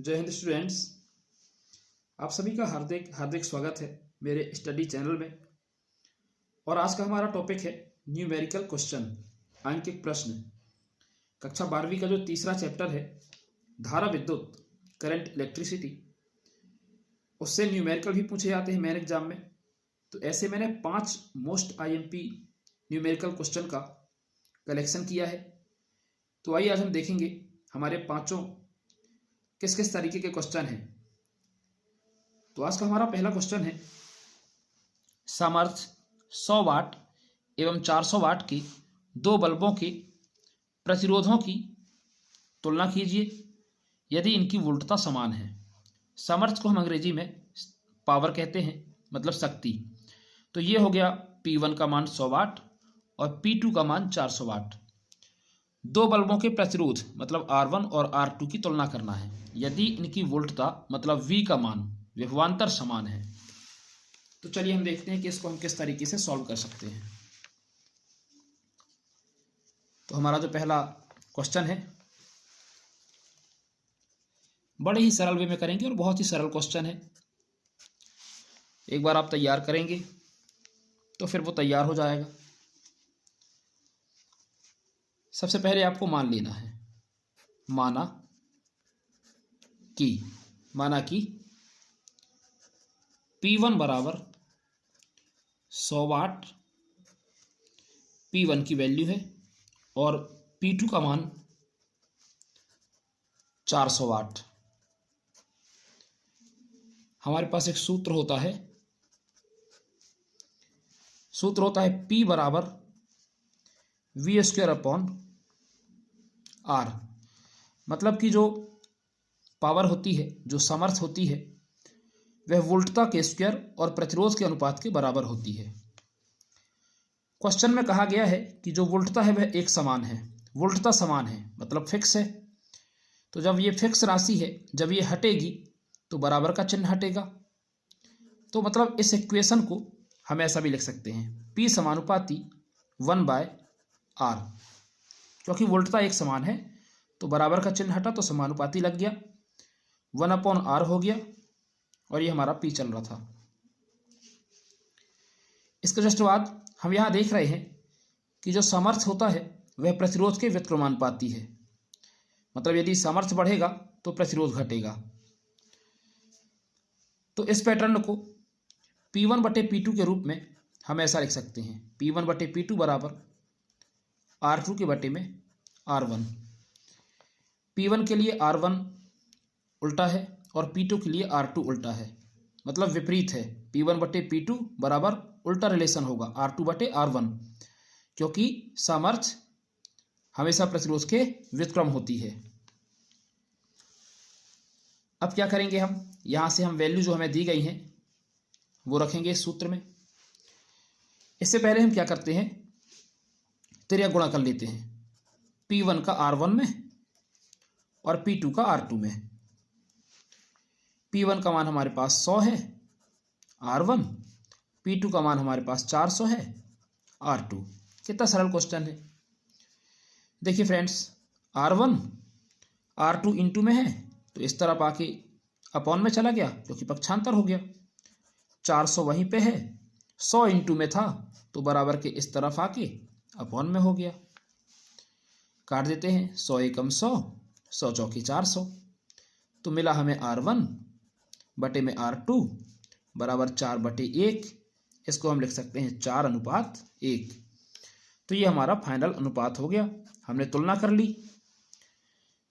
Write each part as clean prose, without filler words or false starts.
जय हिंद स्टूडेंट्स, आप सभी का हार्दिक हार्दिक स्वागत है मेरे स्टडी चैनल में। और आज का हमारा टॉपिक है न्यूमेरिकल क्वेश्चन, अंकित प्रश्न। कक्षा 12वीं का जो तीसरा चैप्टर है धारा विद्युत, करंट इलेक्ट्रिसिटी, उससे न्यूमेरिकल भी पूछे जाते हैं मेन एग्जाम में। तो ऐसे मैंने 5 मोस्ट आईएमपी न्यूमेरिकल क्वेश्चन का कलेक्शन किया है। तो आइए आज हम देखेंगे हमारे पांचों किस किस तरीके के क्वेश्चन हैं। तो आज का हमारा पहला क्वेश्चन है, सामर्थ्य 100 वाट एवं 400 वाट की दो बल्बों के प्रतिरोधों की तुलना कीजिए यदि इनकी वोल्टता समान है। सामर्थ्य को हम अंग्रेजी में पावर कहते हैं, मतलब शक्ति। तो ये हो गया P1 का मान 100 वाट और P2 का मान 400 वाट। दो बल्बों के प्रतिरोध मतलब R1 और R2 की तुलना करना है यदि इनकी वोल्टता मतलब V का मान विभवांतर समान है। तो चलिए हम देखते हैं कि इसको हम किस तरीके से सॉल्व कर सकते हैं। तो हमारा जो पहला क्वेश्चन है बड़े ही सरल वे में करेंगे और बहुत ही सरल क्वेश्चन है। एक बार आप तैयार करेंगे तो फिर वो तैयार हो जाएगा। सबसे पहले आपको मान लेना है, माना कि P1 बराबर 100 वाट P1 की वैल्यू है और P2 का मान 400 वाट। हमारे पास एक सूत्र होता है P बराबर V² अपॉन R। मतलब कि जो पावर होती है, जो सामर्थ्य होती है, वह वोल्टता के स्क्वायर और प्रतिरोध के अनुपात के बराबर होती है। क्वेश्चन में कहा गया है कि जो वोल्टता है वह एक समान है, वोल्टता समान है मतलब फिक्स है। तो जब ये फिक्स राशि है, जब ये हटेगी तो बराबर का चिन्ह हटेगा। तो मतलब इस इक्वेशन को हम ऐसा भी लिख सकते हैं, P समानुपाती 1/R। क्योंकि वोल्टता एक समान है तो बराबर का चिन्ह हटा तो समानुपाती लग गया, 1/R हो गया और ये हमारा P चल रहा था। इसके जस्ट बाद हम यहाँ देख रहे हैं कि जो सामर्थ्य होता है वह प्रतिरोध के व्युत्क्रमानुपाती है। मतलब यदि सामर्थ्य बढ़ेगा तो प्रतिरोध घटेगा। तो इस पैटर्न को P1/P2 के रूप में हम ऐसा लिख सकते हैं, P1/P2 बराबर R2 के बटे में R1। P1 के लिए R1 उल्टा है और P2 के लिए R2 उल्टा है, मतलब विपरीत है। P1/P2 बराबर उल्टा रिलेशन होगा R2/R1, क्योंकि सामर्थ्य हमेशा प्रतिरोध के व्युत्क्रम होती है। अब क्या करेंगे हम, यहां से हम वैल्यू जो हमें दी गई हैं वो रखेंगे इस सूत्र में। इससे पहले हम क्या करते हैं, त्रिज्या गुणा कर लेते हैं, P1 का R1 में और P2 का R2 में। P1 का मान हमारे पास 100 है R1, P2 का मान हमारे पास 400 है R2। कितना सरल क्वेश्चन है। देखिए फ्रेंड्स, R1 R2 इंटू में है तो इस तरफ आके अपॉन में चला गया क्योंकि पक्षांतर हो गया। 400 वहीं पे है, 100 इंटू में था तो बराबर के इस तरफ आके अपॉन में हो गया। काट देते हैं, 100 एकम 100, 100 चौकी 400। तो मिला हमें R1 बटे में R2 बराबर 4/1। इसको हम लिख सकते हैं 4:1। तो ये हमारा फाइनल अनुपात हो गया। हमने तुलना कर ली,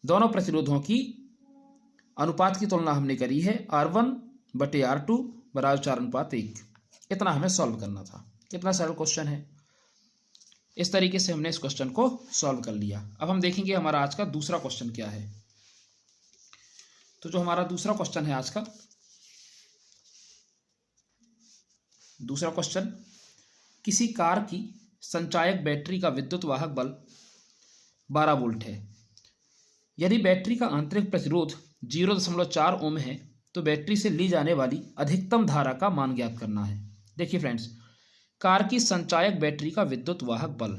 दोनों प्रतिरोधों की अनुपात की तुलना हमने करी है, R1/R2 बराबर 4:1। इतना हमें सॉल्व करना था। कितना सरल क्वेश्चन है। इस तरीके से हमने इस क्वेश्चन को सॉल्व कर लिया। अब हम देखेंगे हमारा आज का दूसरा क्वेश्चन क्या है। तो जो हमारा दूसरा क्वेश्चन है आज का, दूसरा क्वेश्चन, किसी कार की संचायक बैटरी का विद्युत वाहक बल 12 वोल्ट है। यदि बैटरी का आंतरिक प्रतिरोध 0.4 ओम है तो बैटरी से ली जाने वाली अधिकतम धारा का मान ज्ञात करना है। देखिए फ्रेंड्स, कार की संचायक बैटरी का विद्युत वाहक बल,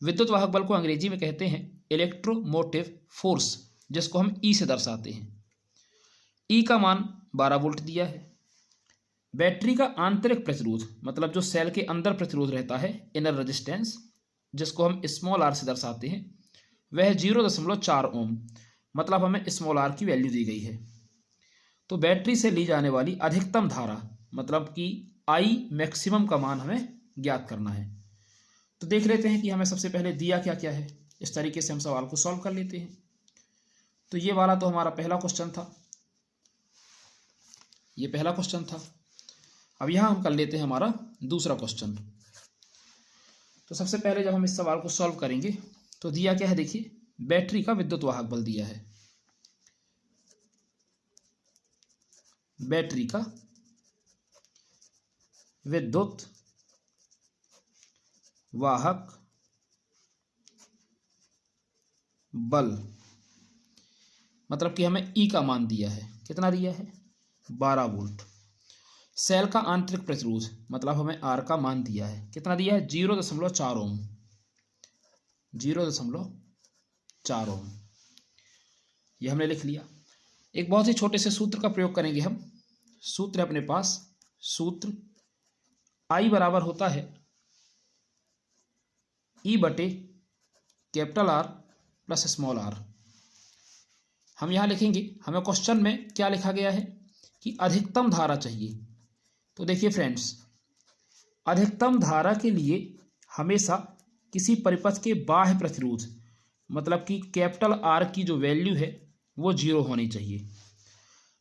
विद्युत वाहक बल को अंग्रेजी में कहते हैं इलेक्ट्रोमोटिव फोर्स, जिसको हम ई से दर्शाते हैं। ई का मान 12 वोल्ट दिया है। बैटरी का आंतरिक प्रतिरोध मतलब जो सेल के अंदर प्रतिरोध रहता है, इनर रेजिस्टेंस, जिसको हम स्मॉल आर से दर्शाते हैं, वह 0.4 ओम, मतलब हमें स्मॉल आर की वैल्यू दी गई है। तो बैटरी से ली जाने वाली अधिकतम धारा मतलब कि आई मैक्सिमम का मान हमें ज्ञात करना है। तो देख लेते हैं कि हमें सबसे पहले दिया क्या क्या है। इस तरीके से हम सवाल को सॉल्व कर लेते हैं। तो ये वाला तो हमारा पहला क्वेश्चन था, ये पहला क्वेश्चन था। अब यहाँ हम कर लेते हैं हमारा दूसरा क्वेश्चन। तो सबसे पहले जब हम इस सवाल को सॉल्व करेंगे तो दिया क्या है, देखिए बैटरी का विद्युत वाहक बल दिया है। बैटरी का विद्युत वाहक बल मतलब कि हमें ई का मान दिया है। कितना दिया है? 12 वोल्ट। सेल का आंतरिक प्रतिरोध मतलब हमें आर का मान दिया है। कितना दिया है? 0.4 ओम। 0.4 ओम ये हमने लिख लिया। एक बहुत ही छोटे से सूत्र का प्रयोग करेंगे हम। सूत्र है अपने पास, सूत्र आई बराबर होता है ई बटे capital R plus small R. हम यहां लिखेंगे, हमें क्वेश्चन में क्या लिखा गया है कि अधिकतम धारा चाहिए। तो देखिए फ्रेंड्स, अधिकतम धारा के लिए हमेशा किसी परिपथ के बाह्य प्रतिरोध मतलब कि कैपिटल आर की जो वैल्यू है वो 0 होनी चाहिए।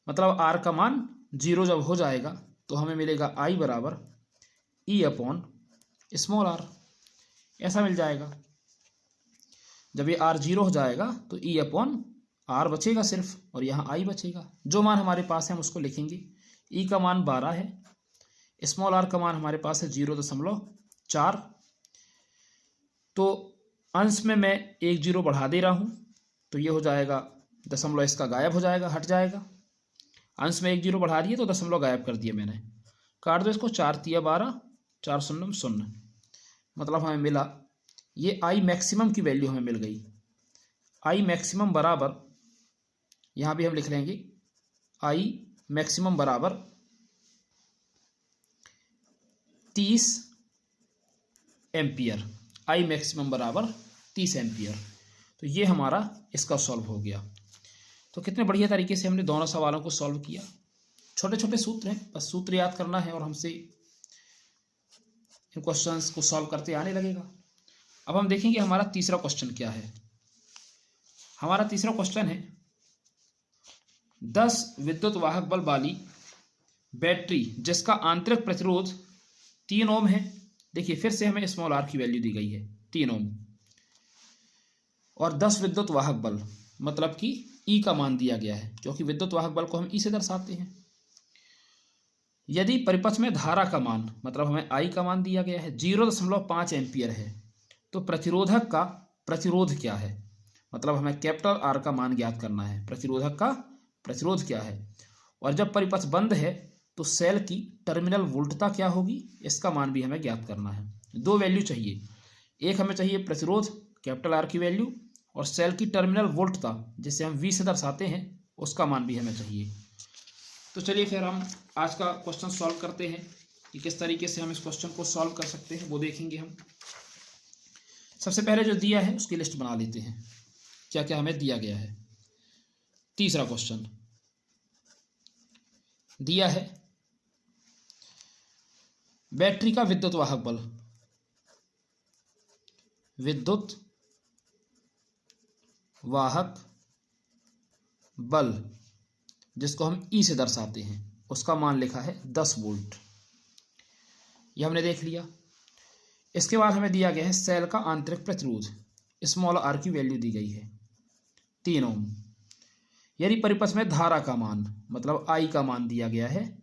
मतलब आर का मान 0 जब हो जाएगा तो हमें मिलेगा आई बराबर ई अपॉन स्मॉल आर, ऐसा मिल जाएगा। जब ये आर 0 हो जाएगा तो ई अपॉन आर बचेगा सिर्फ, और यहाँ आई बचेगा। जो मान हमारे पास है हम उसको लिखेंगे। ई का मान 12 है, स्मॉल आर का मान हमारे पास है 0.4। तो अंश में मैं 1 0 बढ़ा दे रहा हूँ, तो ये हो जाएगा दशमलव, इसका गायब हो जाएगा, हट जाएगा। अंश में 1 0 बढ़ा दिए तो दशमलव गायब कर दिया मैंने। काट दो इसको, 4 तिया 12, 4 शून्य 0, मतलब हमें मिला ये आई मैक्सिमम की वैल्यू हमें मिल गई। आई मैक्सिमम बराबर, यहाँ भी हम लिख लेंगे, आई मैक्सिमम बराबर 30 एम्पियर। आई मैक्सिमम बराबर 30 एम्पियर। तो ये हमारा इसका सॉल्व हो गया। तो कितने बढ़िया तरीके से हमने दोनों सवालों को सॉल्व किया। छोटे छोटे सूत्र हैं, बस सूत्र याद करना है और हमसे इन क्वेश्चंस को सॉल्व करते आने लगेगा। अब हम देखेंगे हमारा तीसरा क्वेश्चन क्या है। हमारा तीसरा क्वेश्चन है 10 विद्युत वाहक बल वाली बैटरी जिसका आंतरिक प्रतिरोध 3 ओम है। देखिए फिर से हमें स्मॉल आर की वैल्यू दी गई है 3 ओम, और 10 विद्युत वाहक बल मतलब कि ई का मान दिया गया है, क्योंकि विद्युत वाहक बल को हम ई से दर्शाते हैं। यदि परिपथ में धारा का मान मतलब हमें आई का मान दिया गया है 0.5 एम्पियर है, तो प्रतिरोधक का प्रतिरोध क्या है, मतलब हमें कैपिटल आर का मान ज्ञात करना है। प्रतिरोधक का प्रतिरोध क्या है, और जब परिपथ बंद है तो सेल की टर्मिनल वोल्टता क्या होगी, इसका मान भी हमें ज्ञात करना है। 2 वैल्यू चाहिए, एक हमें चाहिए प्रतिरोध कैपिटल आर की वैल्यू, और सेल की टर्मिनल वोल्टता जिसे हम वी से दर्शाते हैं उसका मान भी हमें चाहिए। तो चलिए फिर हम आज का क्वेश्चन सॉल्व करते हैं कि किस तरीके से हम इस क्वेश्चन को सॉल्व कर सकते हैं, वो देखेंगे हम। सबसे पहले जो दिया है उसकी लिस्ट बना लेते हैं, क्या क्या हमें दिया गया है। तीसरा क्वेश्चन दिया है बैटरी का विद्युत वाहक बल, विद्युत वाहक बल जिसको हम ई से दर्शाते हैं, उसका मान लिखा है 10 वोल्ट। ये हमने देख लिया। इसके बाद हमें दिया गया है सेल का आंतरिक प्रतिरोध, स्मॉल आर की वैल्यू दी गई है 3 ओम। यदि परिपथ में धारा का मान मतलब आई का मान दिया गया है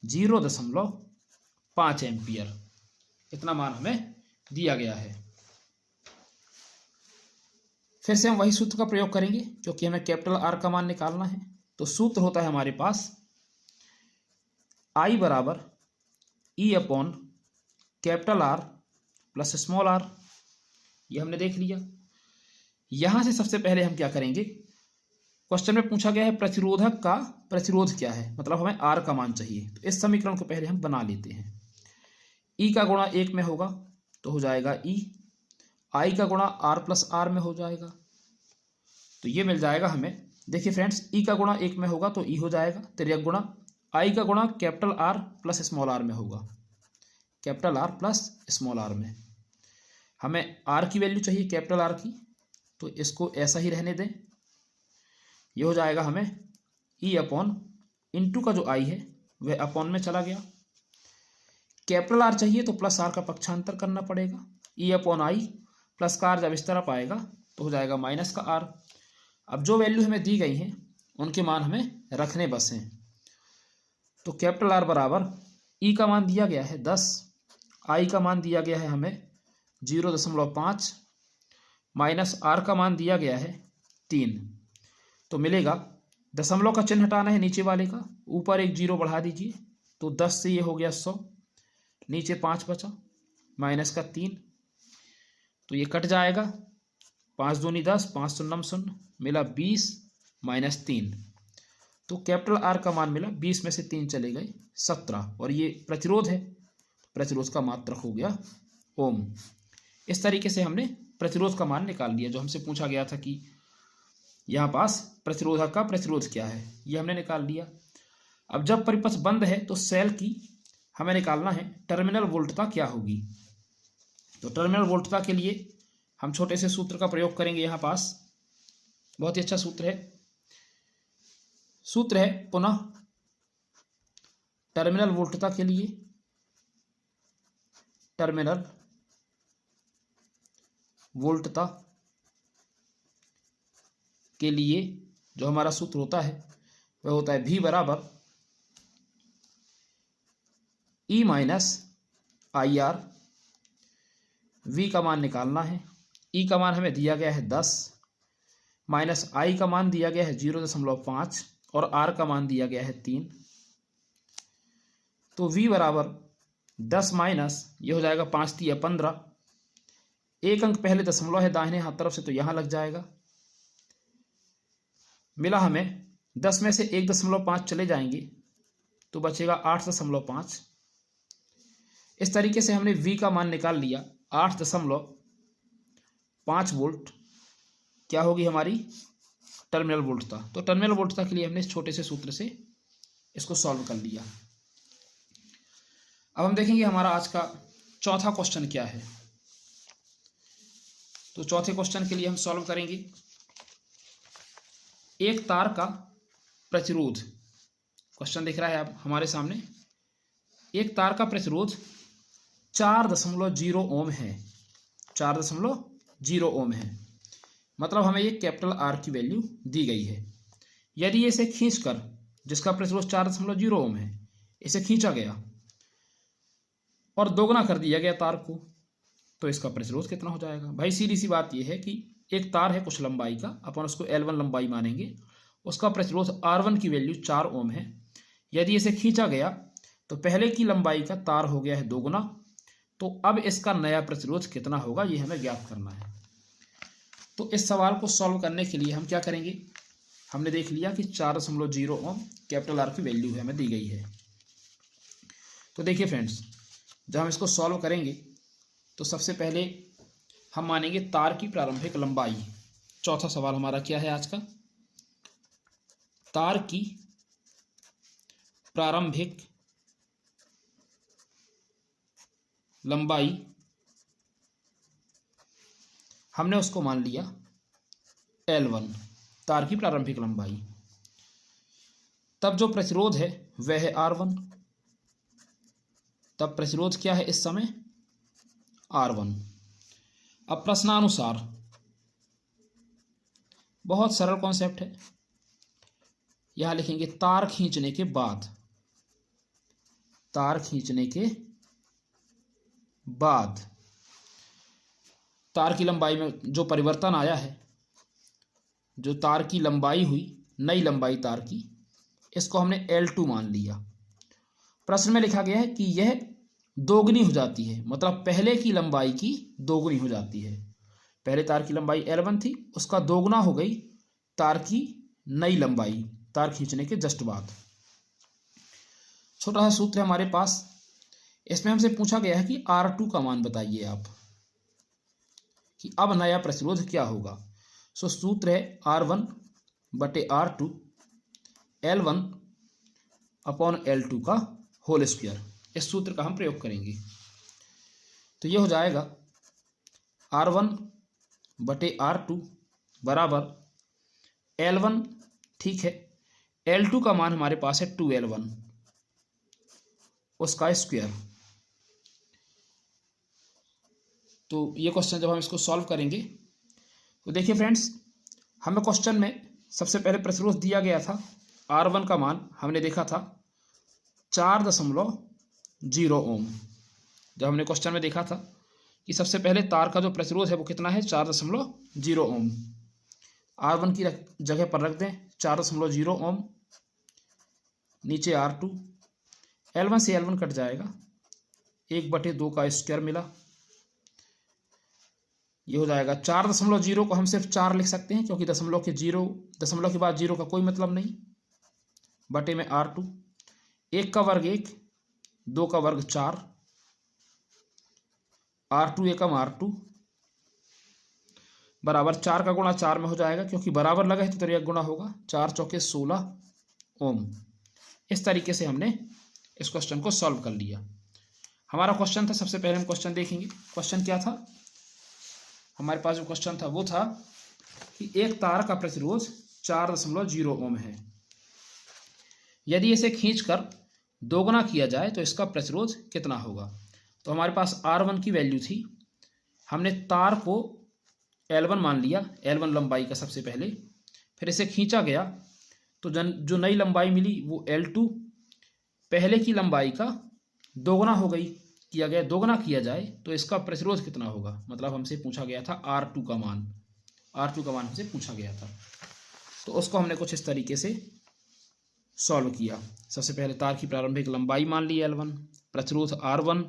0.5 एम्पियर, इतना मान हमें दिया गया है। फिर से हम वही सूत्र का प्रयोग करेंगे क्योंकि हमें कैपिटल आर का मान निकालना है। तो सूत्र होता है हमारे पास आई बराबर E upon capital R plus small R. ये हमने देख लिया। यहां से सबसे पहले हम क्या करेंगे, क्वेश्चन में पूछा गया है प्रतिरोधक का प्रतिरोध क्या है, मतलब हमें आर का मान चाहिए। तो इस समीकरण को पहले हम बना लेते हैं। ई का गुणा 1 में होगा तो हो जाएगा ई, आई का गुणा आर प्लस आर में हो जाएगा, तो ये मिल जाएगा हमें। देखिए फ्रेंड्स, ई का गुणा 1 में होगा तो ई हो जाएगा, तिर्यक गुणा आई का गुणा capital R plus small R में होगा, capital R plus small R में। हमें आर की वैल्यू चाहिए कैपिटल आर की, तो इसको ऐसा ही रहने दें। ये हो जाएगा हमें ई अपॉन इंटू का जो आई है वह अपॉन में चला गया। कैपिटल आर चाहिए तो प्लस आर का पक्षांतर करना पड़ेगा। ई अपॉन आई प्लस का आर जब इस तरफ आएगा तो हो जाएगा माइनस का आर। अब जो वैल्यू हमें दी गई हैं उनके मान हमें रखने बस हैं। तो कैपिटल आर बराबर ई का मान दिया गया है 10, आई का मान दिया गया है हमें 0.5, माइनस आर का मान दिया गया है 3। तो मिलेगा, दशमलव का चिन्ह हटाना है नीचे वाले का, ऊपर एक 0 बढ़ा दीजिए, तो 10 से ये हो गया 100, नीचे 5 बचा, माइनस का 3, तो ये कट जाएगा, 5 दूनी 10, 5 शून्यम 0, मिला 20 माइनस 3। तो कैपिटल आर का मान मिला 20 में से 3 चले गए 17, और ये प्रतिरोध है, प्रतिरोध का मात्रक हो गया ओम। इस तरीके से हमने प्रतिरोध का मान निकाल लिया। जो हमसे पूछा गया था कि यहाँ पास प्रतिरोधक का प्रतिरोध क्या है, ये हमने निकाल लिया। अब जब परिपथ बंद है तो सेल की हमें निकालना है टर्मिनल वोल्टता क्या होगी। तो टर्मिनल वोल्टता के लिए हम छोटे से सूत्र का प्रयोग करेंगे। यहाँ पास बहुत ही अच्छा सूत्र है पुनः टर्मिनल वोल्टता के लिए, टर्मिनल वोल्टता के लिए जो हमारा सूत्र होता है वह होता है V बराबर E minus I R. V का मान निकालना है, E का मान हमें दिया गया है 10, माइनस I का मान दिया गया है 0.5 और R का मान दिया गया है 3। तो V बराबर 10 माइनस ये हो जाएगा 5 3 15, एक अंक पहले दशमलव है दाहिने हाथ तरफ से तो यहाँ लग जाएगा। मिला हमें 10 में से 1.5 चले जाएंगे तो बचेगा 8.5। इस तरीके से हमने V का मान निकाल लिया 8.5 वोल्ट। क्या होगी हमारी टर्मिनल वोल्टता। तो टर्मिनल वोल्टता के लिए हमने इस छोटे से सूत्र से इसको सॉल्व कर लिया। अब हम देखेंगे हमारा आज का चौथा क्वेश्चन क्या है। तो चौथे क्वेश्चन के लिए हम सॉल्व करेंगे एक तार का प्रतिरोध। क्वेश्चन दिख रहा है अब हमारे सामने। एक तार का प्रतिरोध 4.0 ओम है, 4.0 ओम है। मतलब हमें ये कैपिटल आर की वैल्यू दी गई है। यदि इसे खींचकर, जिसका प्रतिरोध 4.0 ओम है, इसे खींचा गया और दोगुना कर दिया गया तार को, तो इसका प्रतिरोध कितना हो जाएगा। भाई सीधी सी बात यह है कि एक तार है कुछ लंबाई का, अपन उसको L1 लंबाई मानेंगे, उसका प्रतिरोध R1 की वैल्यू 4 ओम है। यदि इसे खींचा गया तो पहले की लंबाई का तार हो गया है दोगुना, तो अब इसका नया प्रतिरोध कितना होगा ये हमें ज्ञात करना है। तो इस सवाल को सॉल्व करने के लिए हम क्या करेंगे, हमने देख लिया कि 4.0 ओम कैपिटल आर की वैल्यू है, हमें दी गई है। तो देखिए फ्रेंड्स, जब हम इसको सॉल्व करेंगे तो सबसे पहले हम मानेंगे तार की प्रारंभिक लंबाई। चौथा सवाल हमारा क्या है आज का, तार की प्रारंभिक लंबाई हमने उसको मान लिया L1, तार की प्रारंभिक लंबाई। तब जो प्रतिरोध है वह है R1। तब प्रतिरोध क्या है इस समय, R1। अब प्रश्नानुसार, बहुत सरल कॉन्सेप्ट है, यहां लिखेंगे तार खींचने के बाद, तार खींचने के बाद तार की लंबाई में जो परिवर्तन आया है, जो तार की लंबाई हुई, नई लंबाई तार की, इसको हमने L2 मान लिया। प्रश्न में लिखा गया है कि यह दोगुनी हो जाती है, मतलब पहले की लंबाई की दोगुनी हो जाती है। पहले तार की लंबाई L1 थी, उसका दोगुना हो गई तार की नई लंबाई तार खींचने के जस्ट बाद। छोटा सा सूत्र है हमारे पास, इसमें हमसे पूछा गया है कि R2 का मान बताइए आप, कि अब नया प्रतिरोध क्या होगा। सो सूत्र है R1/R2 L1 अपॉन L2 का होल स्क्वायर। इस सूत्र का हम प्रयोग करेंगे तो ये हो जाएगा R1/R2 बराबर L1, ठीक है, L2 का मान हमारे पास है 2L1 उसका स्क्वायर। तो ये क्वेश्चन जब हम इसको सॉल्व करेंगे तो देखिए फ्रेंड्स, हमें क्वेश्चन में सबसे पहले प्रतिरोध दिया गया था, R1 का मान हमने देखा था 4.0 ओम। जब हमने क्वेश्चन में देखा था कि सबसे पहले तार का जो प्रतिरोध है वो कितना है, 4.0 ओम। R1 की जगह पर रख दें 4.0 ओम, नीचे R2, L1 से L1 कट जाएगा, 1/2 का स्क्वायर मिला। ये हो जाएगा 4.0 को हम सिर्फ 4 लिख सकते हैं क्योंकि दशमलव के बाद 0 का कोई मतलब नहीं, बटे में R2, 1 का वर्ग 1, 2 का वर्ग 4, R2 एकम R2 बराबर 4 का गुणा 4 में हो जाएगा, क्योंकि बराबर लगा है तो तेरे गुणा होगा, 4 चौके 16 ओम। इस तरीके से हमने इस क्वेश्चन को सॉल्व कर लिया। हमारा क्वेश्चन था, सबसे पहले हम क्वेश्चन देखेंगे। क्वेश्चन क्या था हमारे पास, जो क्वेश्चन था वो था कि एक तार का प्रतिरोध 4.0 ओम है, यदि इसे खींचकर दोगुना किया जाए तो इसका प्रतिरोध कितना होगा। तो हमारे पास R1 की वैल्यू थी, हमने तार को L1 मान लिया, L1 लंबाई का सबसे पहले, फिर इसे खींचा गया तो जो नई लंबाई मिली वो L2 पहले की लंबाई का दोगुना हो गई, किया गया दोगुना किया जाए तो इसका प्रतिरोध कितना होगा। मतलब हमसे पूछा गया था R2 का मान, R2 का मान हमसे पूछा गया था, तो उसको हमने कुछ इस तरीके से सॉल्व किया। सबसे पहले तार की प्रारंभिक लंबाई मान ली L1, प्रतिरोध R1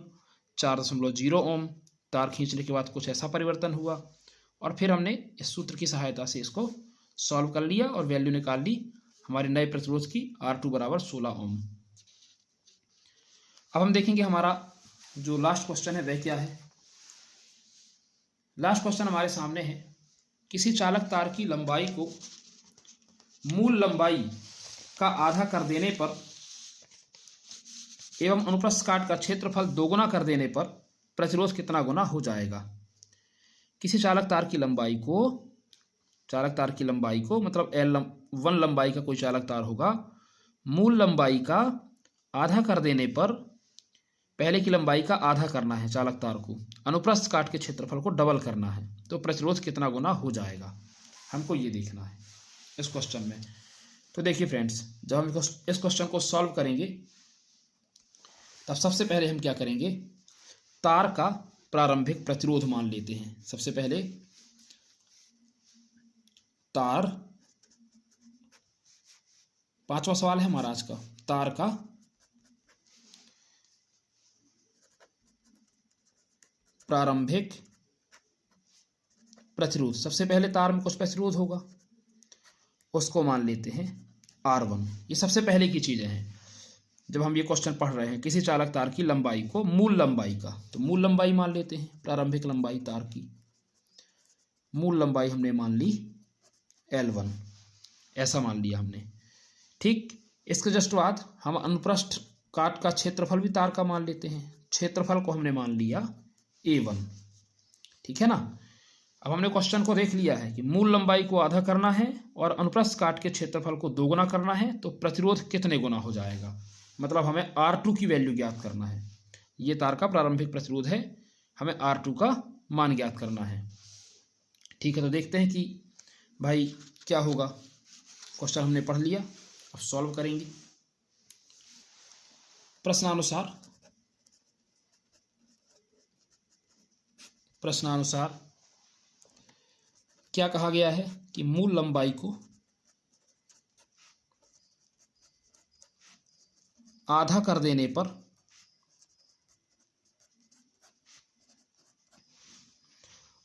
4.0 ओम, तार खींचने के बाद कुछ ऐसा परिवर्तन हुआ, और फिर हमने इस सूत्र की सहायता से इसको सॉल्व कर लिया और वैल्यू निकाल ली हमारे नए प्रतिरोध की, R2 बराबर 16 ओम। अब हम देखेंगे हमारा जो लास्ट क्वेश्चन है वह क्या है। लास्ट क्वेश्चन हमारे सामने है, किसी चालक तार की लंबाई को मूल लंबाई का आधा कर देने पर एवं अनुप्रस्थ काट का क्षेत्रफल दोगुना कर देने पर प्रतिरोध कितना गुना हो जाएगा। किसी चालक तार की लंबाई को मतलब L1 लंबाई का कोई चालक तार होगा, मूल लंबाई का आधा कर देने पर, पहले की लंबाई का आधा करना है चालक तार को, अनुप्रस्थ काट के क्षेत्रफल को डबल करना है, तो प्रतिरोध कितना गुना हो जाएगा, हमको ये देखना है इस क्वेश्चन में। तो देखिए फ्रेंड्स, जब हम इस क्वेश्चन को सॉल्व करेंगे तब सबसे पहले हम क्या करेंगे, तार का प्रारंभिक प्रतिरोध मान लेते हैं। सबसे पहले तार, 5वां सवाल है हमारा आज का, तार का प्रारंभिक प्रतिरोध। सबसे पहले तार में कुछ प्रतिरोध होगा, उसको मान लेते हैं R1। ये सबसे पहले की चीजें हैं जब हम ये क्वेश्चन पढ़ रहे हैं। किसी चालक तार की लंबाई को मूल लंबाई का, तो मूल लंबाई मान लेते हैं, प्रारंभिक लंबाई तार की मूल लंबाई हमने मान ली L1, ऐसा मान लिया हमने। ठीक, इसके जस्ट बाद हम अनुप्रस्थ काट का क्षेत्रफल भी तार का मान लेते हैं, क्षेत्रफल को हमने मान लिया A1, ठीक है ना। अब हमने क्वेश्चन को देख लिया है कि मूल लंबाई को आधा करना है और अनुप्रस्थ काट के क्षेत्रफल को दोगुना करना है, तो प्रतिरोध कितने गुना हो जाएगा, मतलब हमें R2 की वैल्यू ज्ञात करना है। ये तार का प्रारंभिक प्रतिरोध है, हमें R2 का मान ज्ञात करना है। ठीक है, तो देखते हैं कि भाई क्या होगा। क्वेश्चन हमने पढ़ लिया, अब सॉल्व करेंगे। प्रश्नानुसार क्या कहा गया है कि मूल लंबाई को आधा कर देने पर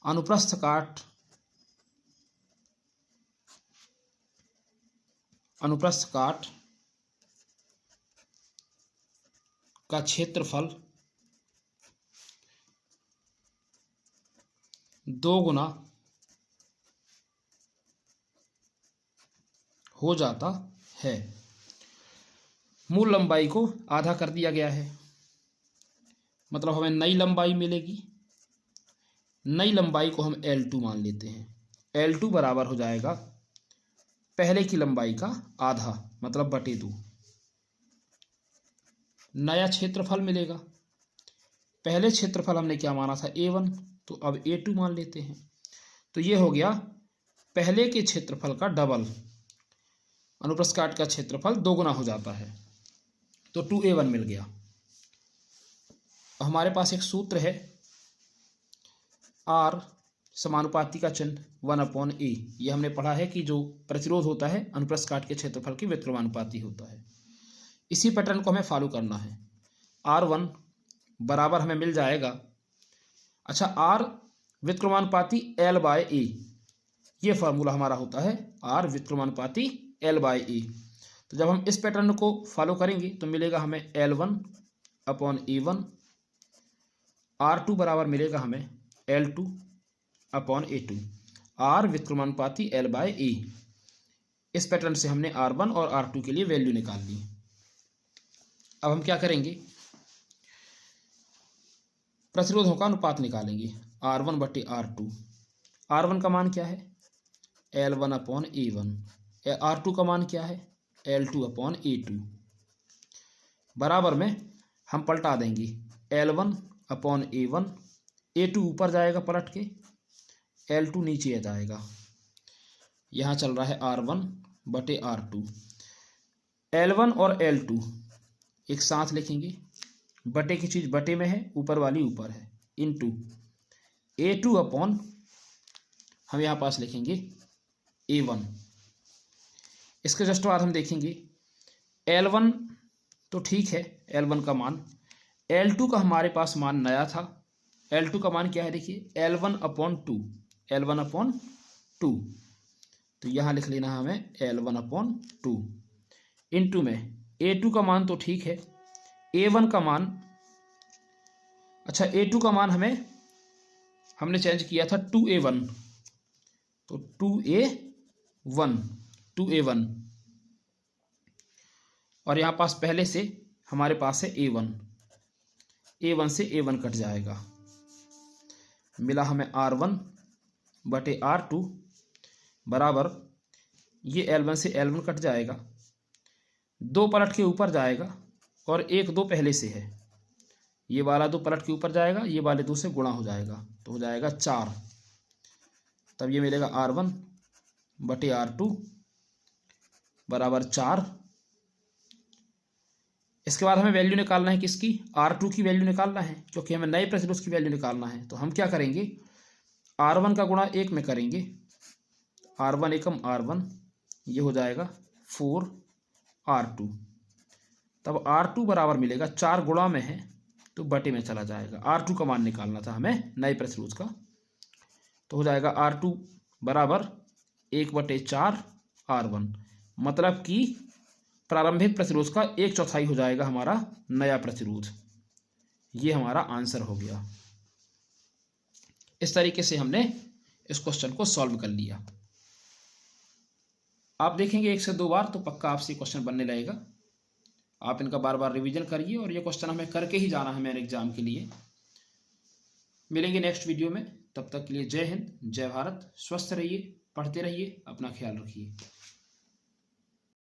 अनुप्रस्थ काट अनुप्रस्थ काट का क्षेत्रफल 2 गुना हो जाता है। मूल लंबाई को आधा कर दिया गया है, मतलब हमें नई लंबाई मिलेगी। नई लंबाई को हम L2 मान लेते हैं। L2 बराबर हो जाएगा पहले की लंबाई का आधा, मतलब बटे 2। नया क्षेत्रफल मिलेगा। पहले क्षेत्रफल हमने क्या माना था, A1, तो अब A2 मान लेते हैं। तो ये हो गया पहले के क्षेत्रफल का डबल। अनुप्रस्थ काट का क्षेत्रफल 2 गुना हो जाता है, तो 2A1 मिल गया। हमारे पास एक सूत्र है, R समानुपाती का चिन्ह 1/A। ये हमने पढ़ा है कि जो प्रतिरोध होता है अनुप्रस्थ काट के क्षेत्रफल की व्युत्क्रमानुपाती होता है। इसी पैटर्न को हमें फॉलो करना है। R1 बराबर हमें मिल जाएगा, अच्छा R व्युत्क्रमानुपाती L/A, ये फार्मूला हमारा होता है R व्युत्क्रमानुपाती L/A। तो जब हम इस पैटर्न को फॉलो करेंगे तो मिलेगा हमें L1/A1, R2 बराबर मिलेगा हमें L2/A2, R व्युत्क्रमानुपाती L/A। इस पैटर्न से हमने R1 और R2 के लिए वैल्यू निकाल ली। अब हम क्या करेंगे, प्रतिरोधों का अनुपात निकालेंगे, R1/R2। R1 का मान क्या है, L1/A1। R2 का मान क्या है, L2/A2। बराबर में हम पलटा देंगे, L1/A1, A2 ऊपर जाएगा पलट के, L2 नीचे आ जाएगा। यहाँ चल रहा है R1/R2। L1 और L2 एक साथ लिखेंगे, बटे की चीज़ बटे में है, ऊपर वाली ऊपर है, इनटू A2 अपॉन हम यहाँ पास लिखेंगे A1। इसके जस्ट बाद हम देखेंगे L1 तो ठीक है, L1 का मान। L2 का हमारे पास मान नया था। L2 का मान क्या है, देखिए L1/2, L1/2। तो यहाँ लिख लेना हमें L1/2 इनटू में A2 का मान तो ठीक है, A1 का मान, अच्छा A2 का मान हमने चेंज किया था 2A1, तो 2A1 और यहाँ पास पहले से हमारे पास है A1 से A1 कट जाएगा, मिला हमें R1/R2 बराबर, ये L1 से L1 कट जाएगा, 2 पलट के ऊपर जाएगा और 1 2 पहले से है, ये वाला 2 पलट के ऊपर जाएगा, ये वाले 2 से गुणा हो जाएगा, तो हो जाएगा 4। तब ये मिलेगा R1/R2 बराबर 4। इसके बाद हमें वैल्यू निकालना है किसकी, R2 की वैल्यू निकालना है, क्योंकि हमें नए प्रतिरोध की वैल्यू निकालना है। तो हम क्या करेंगे, R1 का गुणा 1 में करेंगे, R1 एकम R1, ये हो जाएगा 4R2। तब R2 बराबर मिलेगा, 4 गुणा में है तो बटे में चला जाएगा। R2 का मान निकालना था हमें नए प्रतिरोध का, तो हो जाएगा R2 बराबर 1/4 R1, मतलब कि प्रारंभिक प्रतिरोध का 1/4 हो जाएगा हमारा नया प्रतिरोध। ये हमारा आंसर हो गया। इस तरीके से हमने इस क्वेश्चन को सॉल्व कर लिया। आप देखेंगे 1 से 2 बार तो पक्का आपसे क्वेश्चन बनने लगेगा। आप इनका बार बार रिवीजन करिए और ये क्वेश्चन हमें करके ही जाना है मेरे एग्जाम के लिए। मिलेंगे नेक्स्ट वीडियो में, तब तक के लिए जय हिंद, जय भारत। स्वस्थ रहिए, पढ़ते रहिए, अपना ख्याल रखिए।